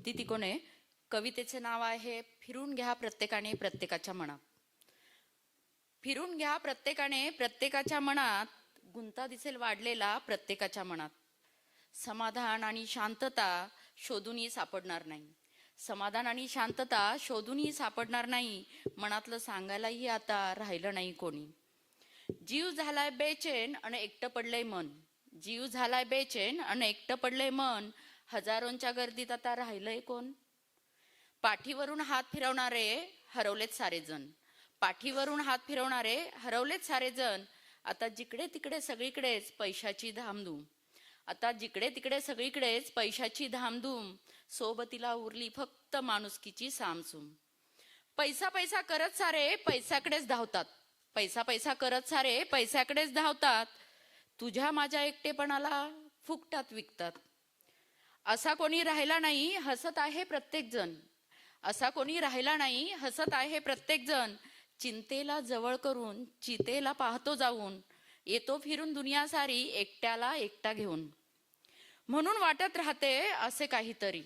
कुंती तिकोने. कवितेचे नाव आहे फिरून घ्या प्रत्येकाने प्रत्येकाच्या मनात. फिरून घ्या प्रत्येकाने प्रत्येकाच्या मनात, गुंता दिसेल वाढलेला प्रत्येकाच्या मनात. समाधान आणि शांतता शोधूनही सापडणार नाही. समाधान आणि शांतता शोधूनही सापडणार नाही. मनातलं सांगायलाही आता राहिलं नाही कोणी. जीव झालाय बेचैन आणि एकटं पडलंय मन. जीव झालाय बेचैन आणि एकटं पडलंय मन. हजारोंच्या गर्दीत आता राहिलंय कोण? पाठीवरून हात फिरवणारे हरवलेत सारेजण. पाठीवरून हात फिरवणारे हरवलेत सारेजण. आता जिकडे तिकडे सगळीकडेच पैशाची धामधूम. आता जिकडे तिकडे सगळीकडेच पैशाची धामधूम. सोबतीला उरली फक्त माणुसकीची सामसूम. पैसा पैसा करत सारे पैशाकडेच धावतात. पैसा पैसा करत सारे पैशाकडेच धावतात. तुझ्या माझ्या एकटेपणाला फुकटात विकतात. असा कोणी राहिला नाही हसत आहे प्रत्येक जण. असा कोणी राहिला नाही हसत आहे प्रत्येक जण. चिंतेला जवळ करून चितेला पाहतो जाऊन. येतो फिरून दुनिया सारी एकट्याला एकटा घेऊन. म्हणून वाटत राहते असे काहीतरी.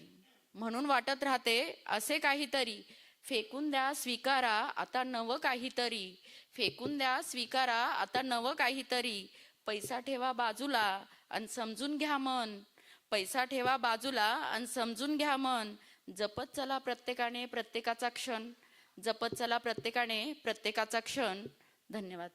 म्हणून वाटत राहते असे काहीतरी. फेकून द्या स्वीकारा आता नवं काहीतरी. फेकून द्या स्वीकारा आता नवं काहीतरी. पैसा ठेवा बाजूला आणि समजून घ्या मन. पैसा ठेवा बाजूला आणि समजून घ्या मन. जपत चला प्रत्येकाने प्रत्येकाचा क्षण. जपत चला प्रत्येकाने प्रत्येकाचा क्षण. धन्यवाद.